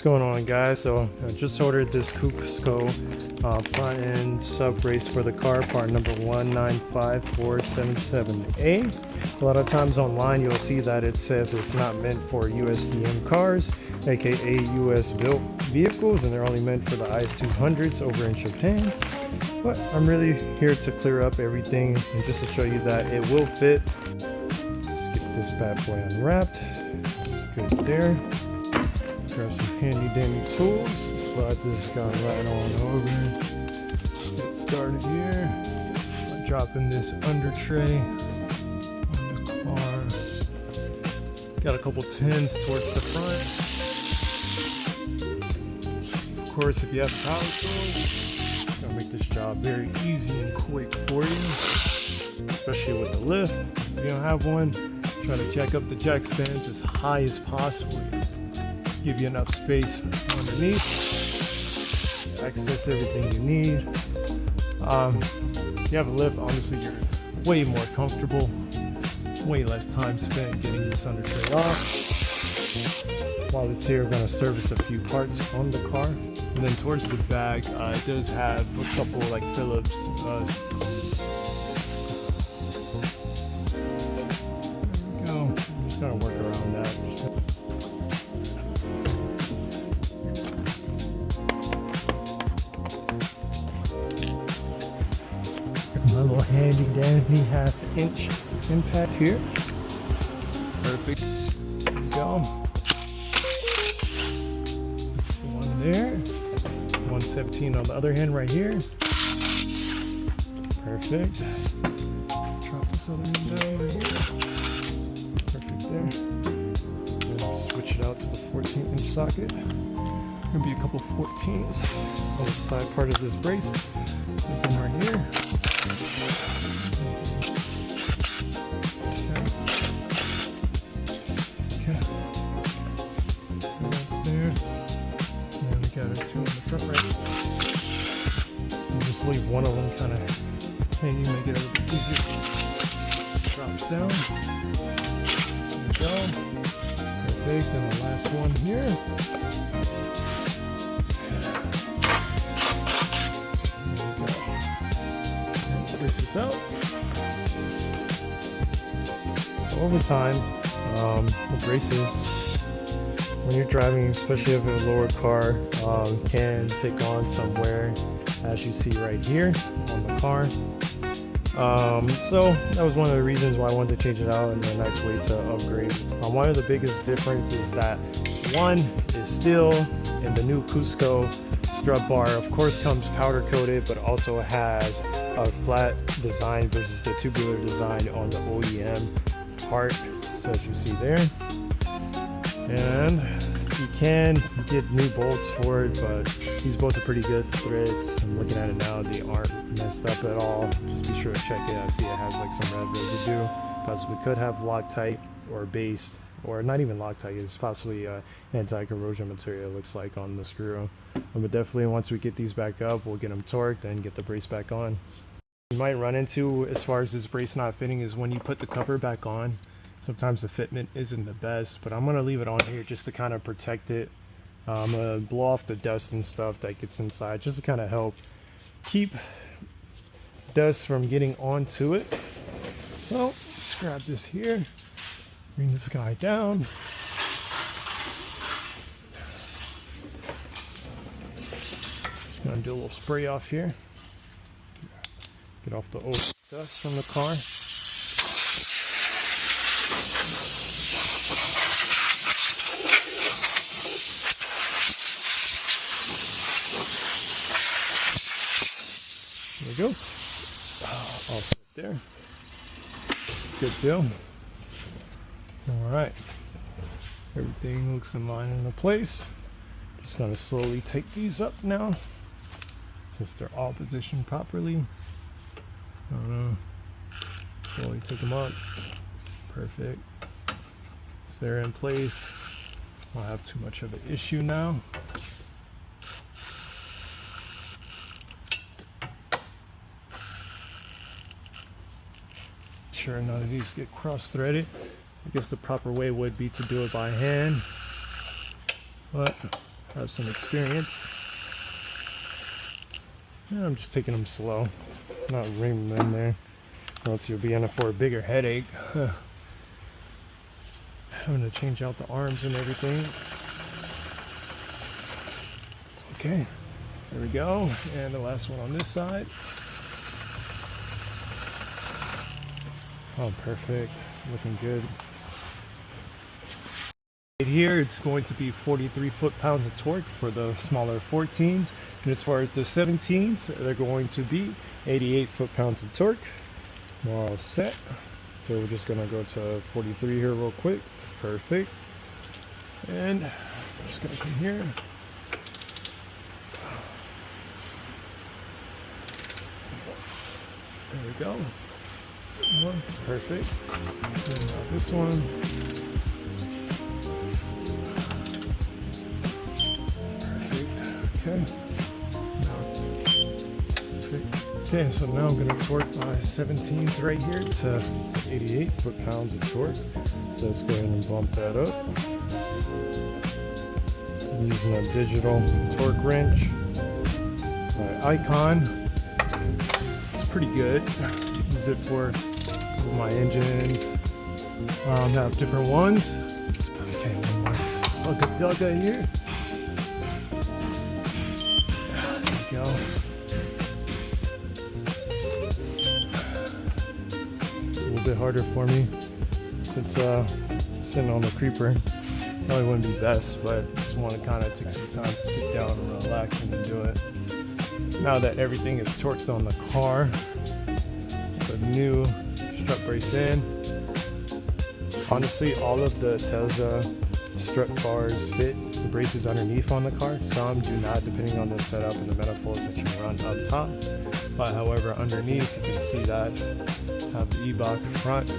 going on, guys? So I just ordered this Cusco front end sub brace for the car, part number 195477A. A lot of times online you'll see that it says it's not meant for USDM cars, aka US built vehicles, and they're only meant for the IS300s over in Japan. But I'm really here to clear up everything and just to show you that it will fit. Let's get this bad boy unwrapped. Good there. Grab some handy dandy tools. Slide this guy right on over. Get started here. I'm dropping this under tray on the car. Got a couple tins towards the front. Of course, if you have power tools, it's gonna make this job very easy and quick for you, especially with the lift. If you don't have one, try to jack up the jack stands as high as possible. Give you enough space underneath to access everything you need. If you have a lift, honestly, you're way more comfortable, way less time spent getting this under tray off. While it's here, we're going to service a few parts on the car. And then towards the back, it does have a couple like Phillips I'm just gonna work around that. My little handy dandy 1/2 inch impact here. Perfect. There we go. That's the one there. 117 on the other hand right here. Perfect. Drop this other one down over here. There. And switch it out to the 14-inch socket. Gonna be a couple 14s on the side part of this brace. Open right here. Okay. And that's there. And we got our 2 on the front right. You just leave one of them kind of hanging, make it a little bit easier. Drops down. Go. Perfect, and the last one here. There we go. And brace this out. Over time, the braces, when you're driving, especially if a lower car, can take on some wear, as you see right here on the car. So that was one of the reasons why I wanted to change it out, and a nice way to upgrade. One of the biggest differences is that one is steel, and the new Cusco strut bar of course comes powder coated, but also has a flat design versus the tubular design on the OEM part, so as you see there. And you can get new bolts for it, but these bolts are pretty good threads. I'm looking at it now, they aren't messed up at all. Just be sure to check it. I see it has like some red residue. Possibly could have Loctite or based, or not even Loctite, it's possibly anti-corrosion material, it looks like, on the screw. But definitely once we get these back up, we'll get them torqued and get the brace back on. You might run into, as far as this brace not fitting, is when you put the cover back on. Sometimes the fitment isn't the best, but I'm going to leave it on here just to kind of protect it. I'm going to blow off the dust and stuff that gets inside, just to kind of help keep dust from getting onto it. So let's grab this here, bring this guy down. Just going to do a little spray off here. Get off the old dust from the car. There we go. All set there. Good deal. All right. Everything looks in line and in place. Just gonna slowly take these up now, since they're all positioned properly. Slowly take them up. Perfect. So they're in place. I don't have too much of an issue now. Sure none of these get cross-threaded. I guess the proper way would be to do it by hand, but have some experience. Yeah, I'm just taking them slow, not reaming them in there, or else you'll be in for a bigger headache. Having to change out the arms and everything. Okay, there we go, and the last one on this side. Oh, perfect, looking good. Right here, it's going to be 43 foot-pounds of torque for the smaller 14s, and as far as the 17s, they're going to be 88 foot-pounds of torque. We're all set. So we're just gonna go to 43 here real quick. Perfect. And I'm just gonna come here. There we go. One, perfect. And now this one. Okay. Okay, so now I'm going to torque my 17s right here to 88 foot-pounds of torque. So let's go ahead and bump that up. I'm using a digital torque wrench. My Icon. It's pretty good. Use it for my engines. Have different ones. Okay, one more Ugga here. Go. It's a little bit harder for me since sitting on the creeper. Probably wouldn't be best, but I just want to kind of take some time to sit down and relax and do it. Now that everything is torqued on the car, the new strut brace in. Honestly, all of the Altezza strut bars fit the braces underneath on the car. Some do not, depending on the setup and the manifolds that you run up top. But however, underneath you can see that have the E-Box front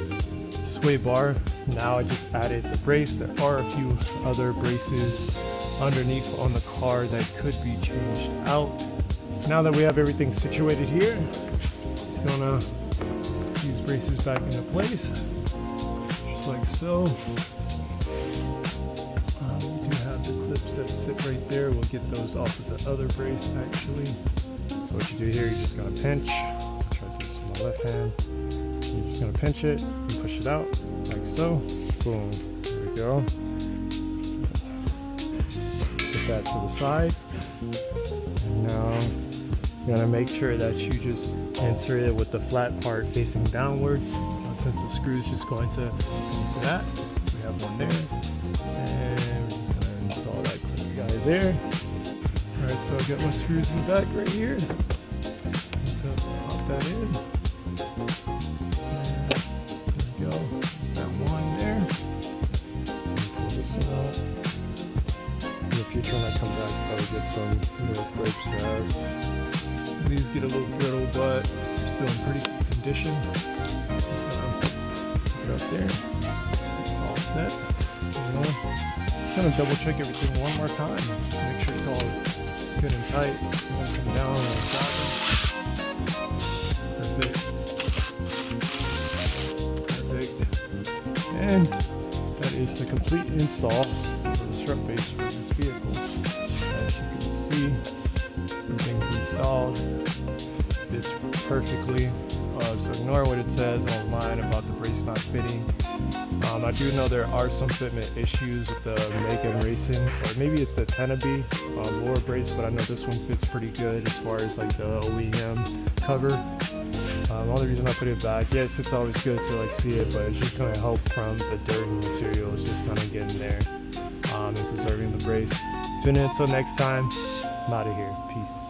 sway bar. Now I just added the brace. There are a few other braces underneath on the car that could be changed out. Now that we have everything situated here, just gonna put these braces back into place, just like so. That sit right there, we'll get those off of the other brace actually. So what you do here, you're just gonna pinch. I'll try to do this with my left hand. You're just gonna pinch it and push it out like so. Boom. There we go. Put that to the side. And now you're gonna make sure that you just insert it with the flat part facing downwards. Since the screw is just going to go into that, so we have one there. And there. Alright, so I've got my screws in the back right here. So pop that in. And there we go. There's that one there. Pull this one out. In the future when I come back, I'll probably get some little clips as these get a little brittle, but they're still in pretty good condition. Just gonna put it up there. It's all set. Kind of double check everything one more time, just make sure it's all good and tight. Won't come down on the bottom. Perfect. And that is the complete install of the strut base for this vehicle. As you can see, everything's installed. Fits perfectly. So ignore what it says online about the brace not fitting. I do know there are some fitment issues with the Megan Racing, or maybe it's the Tenabe lower brace, but I know this one fits pretty good as far as like the OEM cover. The only reason I put it back, yes, it's always good to like see it, but it's just going to help from the dirty materials just kind of getting there and preserving the brace. Tune in until next time. I'm out of here. Peace.